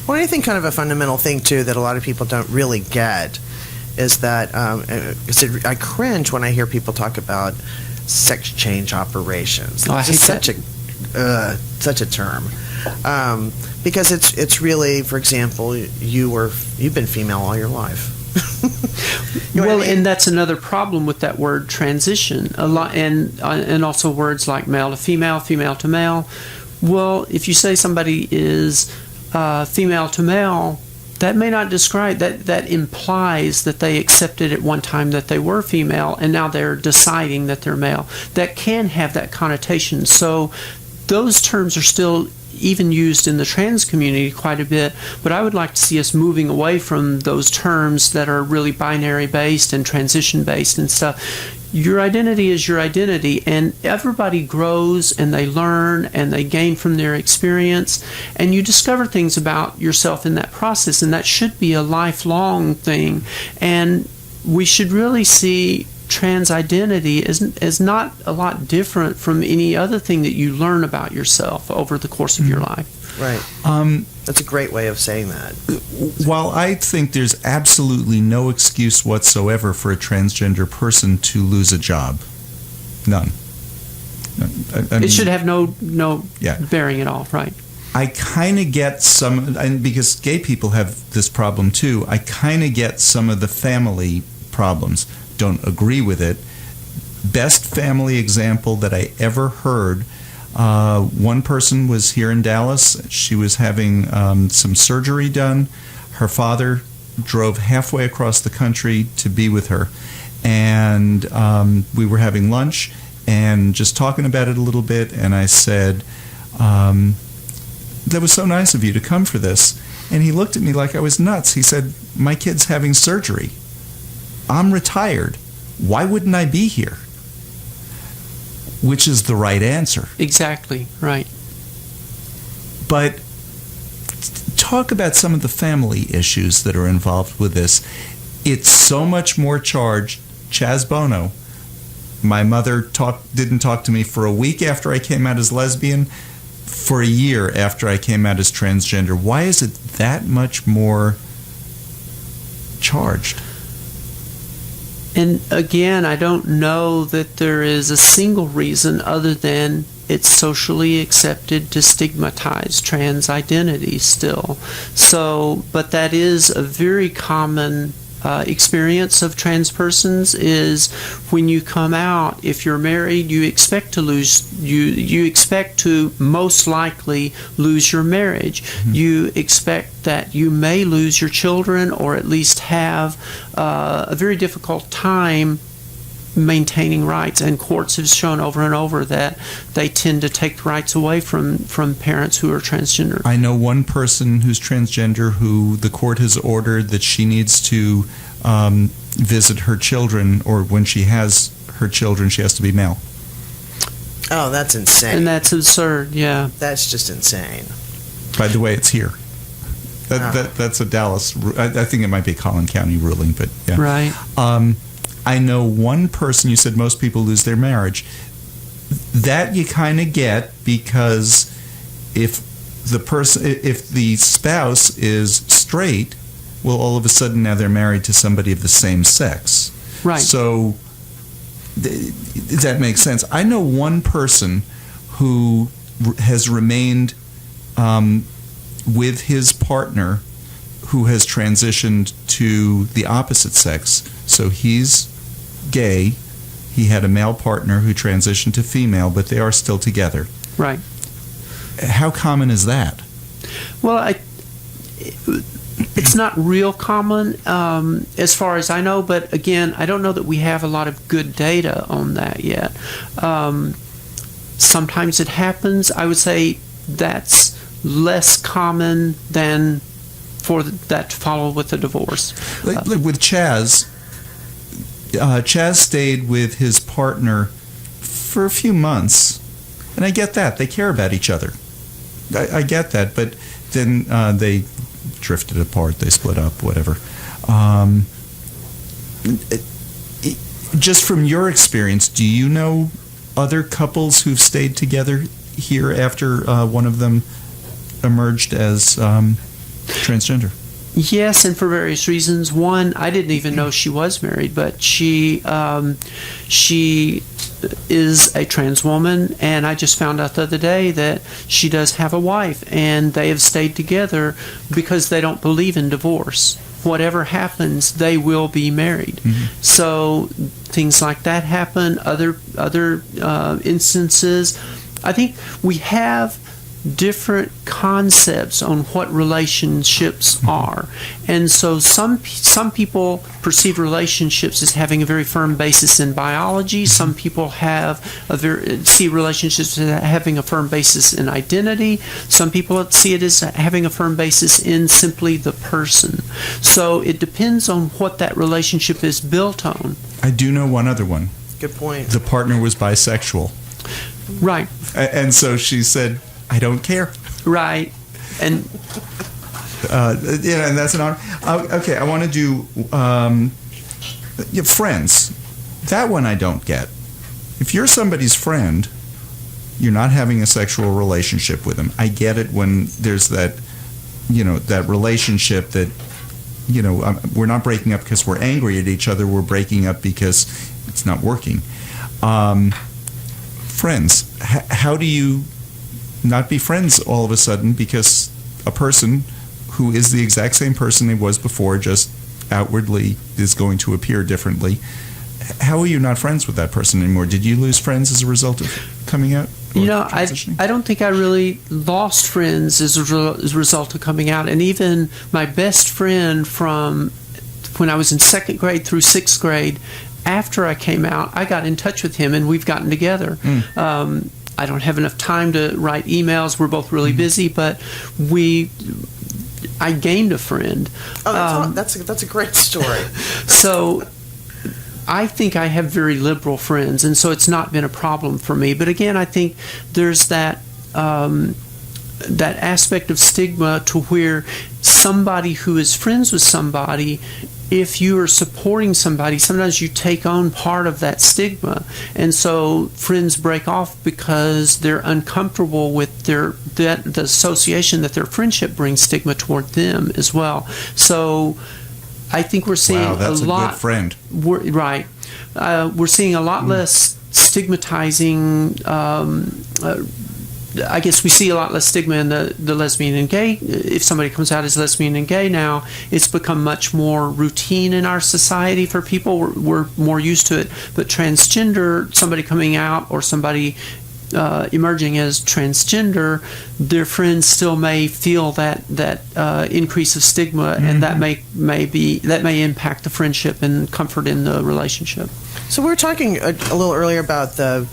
Well, I think kind of a fundamental thing, too, that a lot of people don't really get is that I cringe when I hear people talk about sex change operations. Oh, I hate such a term, because it's really, for example, you've been female all your life. And that's another problem with that word transition. A lot, and also words like male to female, female to male. Well, if you say somebody is female to male, that may not describe that implies that they accepted at one time that they were female and now they're deciding that they're male. That can have that connotation. So those terms are still even used in the trans community quite a bit, but I would like to see us moving away from those terms that are really binary based and transition based and stuff. Your identity is your identity, and everybody grows and they learn and they gain from their experience, and you discover things about yourself in that process, and that should be a lifelong thing. And we should really see trans identity as not a lot different from any other thing that you learn about yourself over the course of your life. Right. That's a great way of saying that. While I think there's absolutely no excuse whatsoever for a transgender person to lose a job, none. I mean, it should have no bearing at all, right? I kind of get some, and because gay people have this problem too, I kind of get some of the family problems. Don't agree with it. Best family example that I ever heard, one person was here in Dallas. She was having some surgery done. Her father drove halfway across the country to be with her. And we were having lunch and just talking about it a little bit. And I said, that was so nice of you to come for this. And he looked at me like I was nuts. He said, my kid's having surgery. I'm retired. Why wouldn't I be here? Which is the right answer. Exactly, right. But talk about some of the family issues that are involved with this. It's so much more charged. Chaz Bono, my mother didn't talk to me for a week after I came out as lesbian, for a year after I came out as transgender. Why is it that much more charged? And again, I don't know that there is a single reason other than it's socially accepted to stigmatize trans identity still. So, but that is a very common experience of trans persons is when you come out, if you're married, you expect to you expect to most likely lose your marriage. Mm-hmm. You expect that you may lose your children or at least have a very difficult time maintaining rights, and courts have shown over and over that they tend to take rights away from parents who are transgender. I know one person who's transgender who the court has ordered that she needs to visit her children, or when she has her children, she has to be male. Oh, that's insane. And that's absurd, yeah. That's just insane. By the way, it's here. That's a Dallas, I think it might be a Collin County ruling, but yeah. Right. I know one person, you said most people lose their marriage. that you kind of get, because if the spouse is straight, well, all of a sudden now they're married to somebody of the same sex. Right. So that makes sense. I know one person who has remained with his partner who has transitioned to the opposite sex. So he's gay. He had a male partner who transitioned to female, but they are still together. Right. How common is that? Well, it's not real common as far as I know, but again, I don't know that we have a lot of good data on that yet. Sometimes it happens. I would say that's less common than for that to follow with a divorce. Like with Chaz, Chaz stayed with his partner for a few months, and I get that. They care about each other. I get that, but then they drifted apart, they split up, whatever. Just from your experience, do you know other couples who've stayed together here after one of them emerged as transgender? Yes, and for various reasons. One, I didn't even know she was married, but she is a trans woman, and I just found out the other day that she does have a wife, and they have stayed together because they don't believe in divorce. Whatever happens, they will be married. Mm-hmm. So things like that happen. Other instances, I think we have different concepts on what relationships are, and so some people perceive relationships as having a very firm basis in biology. Some people see relationships as having a firm basis in identity. Some people see it as having a firm basis in simply the person. So it depends on what that relationship is built on. I do know one other one. Good point. The partner was bisexual. Right. And so she said, I don't care. Right. And and that's an honor. Okay, I want to do friends. That one I don't get. If you're somebody's friend, you're not having a sexual relationship with them. I get it when there's that, that relationship that, we're not breaking up because we're angry at each other. We're breaking up because it's not working. Friends, how do you not be friends all of a sudden because a person who is the exact same person they was before, just outwardly is going to appear differently? How are you not friends with that person anymore? Did you lose friends as a result of coming out? I don't think I really lost friends as a result of coming out. And even my best friend from when I was in 2nd grade through 6th grade, after I came out, I got in touch with him and we've gotten together. I don't have enough time to write emails. We're both really busy, but I gained a friend. Oh, that's a great story. So I think I have very liberal friends, and so it's not been a problem for me. But again, I think there's that aspect of stigma to where somebody who is friends with somebody, if you are supporting somebody, sometimes you take on part of that stigma. And so friends break off because they're uncomfortable with the association that their friendship brings stigma toward them as well. So I think we're seeing that's a good friend. Right. We're seeing a lot less stigmatizing. I guess we see a lot less stigma in the lesbian and gay. If somebody comes out as lesbian and gay now, it's become much more routine in our society for people. We're more used to it. But transgender, somebody coming out or somebody emerging as transgender, their friends still may feel that increase of stigma, and that may impact the friendship and comfort in the relationship. So we were talking a little earlier about the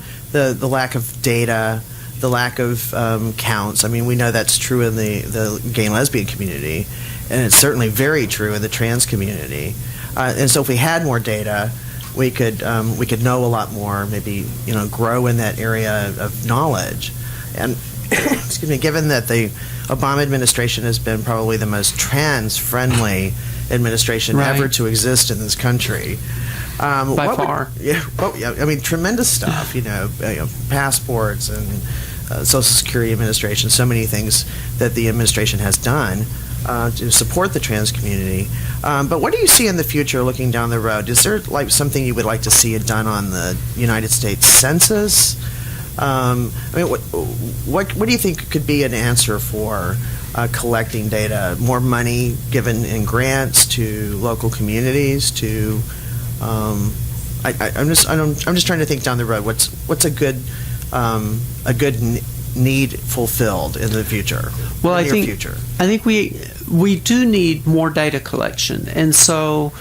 lack of data, the lack of counts. I mean, we know that's true in the gay and lesbian community, and it's certainly very true in the trans community. And so if we had more data, we could know a lot more, maybe grow in that area of knowledge. And excuse me, given that the Obama administration has been probably the most trans-friendly administration ever to exist in this country. By far. I mean, tremendous stuff, passports and Social Security Administration, so many things that the administration has done to support the trans community. But what do you see in the future looking down the road? Is there something you would like to see it done on the United States Census? What do you think could be an answer for collecting data? More money given in grants to local communities? I'm just trying to think down the road. What's a good need fulfilled in the future? Well, I think we do need more data collection, and so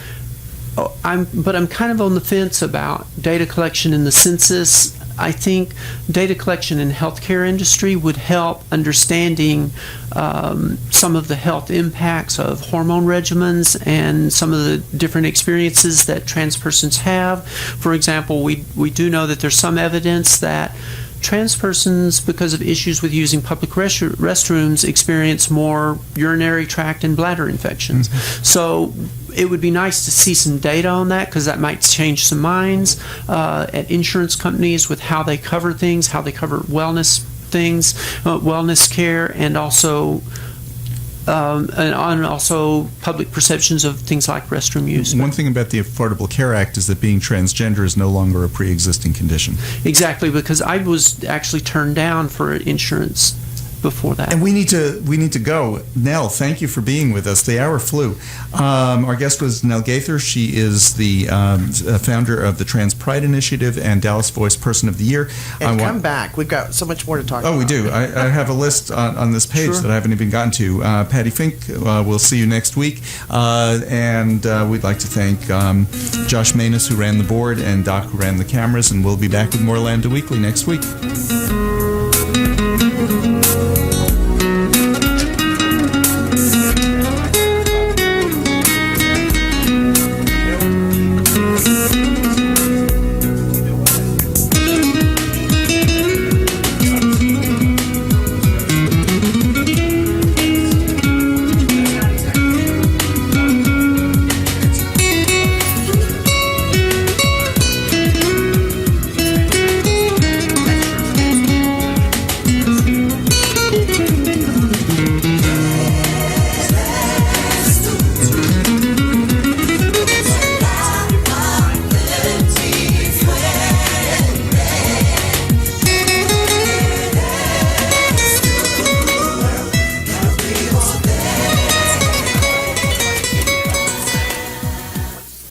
I'm kind of on the fence about data collection in the census. I think data collection in healthcare industry would help understanding some of the health impacts of hormone regimens and some of the different experiences that trans persons have. For example, we do know that there's some evidence that trans persons, because of issues with using public restrooms, experience more urinary tract and bladder infections. Mm-hmm. So it would be nice to see some data on that, because that might change some minds at insurance companies with how they cover things, how they cover wellness things, wellness care, and also public perceptions of things like restroom use. One thing about the Affordable Care Act is that being transgender is no longer a pre-existing condition. Exactly, because I was actually turned down for insurance before that. And we need to go. Nell, thank you for being with us. The hour flew. Our guest was Nell Gautgerm. She is the founder of the Trans Pride Initiative and Dallas Voice Person of the Year. And come back. We've got so much more to talk about. Oh, we do. I have a list on this page that I haven't even gotten to. Patti Fink, we'll see you next week. And we'd like to thank Josh Manus, who ran the board, and Doc, who ran the cameras. And we'll be back with more Lambda Weekly next week.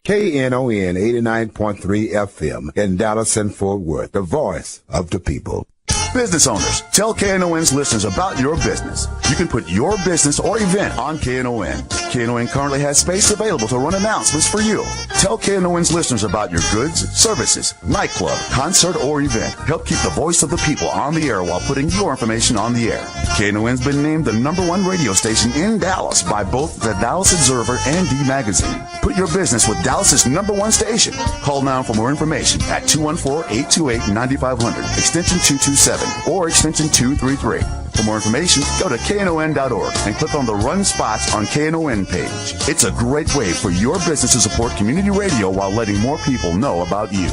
Knon 89.3 FM in Dallas and Fort Worth, the voice of the people. Business owners, tell KNON's listeners about your business. You can put your business or event on KNON. KNON currently has space available to run announcements for you. Tell KNON's listeners about your goods, services, nightclub, concert, or event. Help keep the voice of the people on the air while putting your information on the air. KNON's been named the #1 radio station in Dallas by both the Dallas Observer and D Magazine. Put your business with Dallas's #1 station. Call now for more information at 214-828-9500, extension 227, or extension 233. For more information, go to knon.org and click on the Run Spots on KNON page. It's a great way for your business to support community radio while letting more people know about you.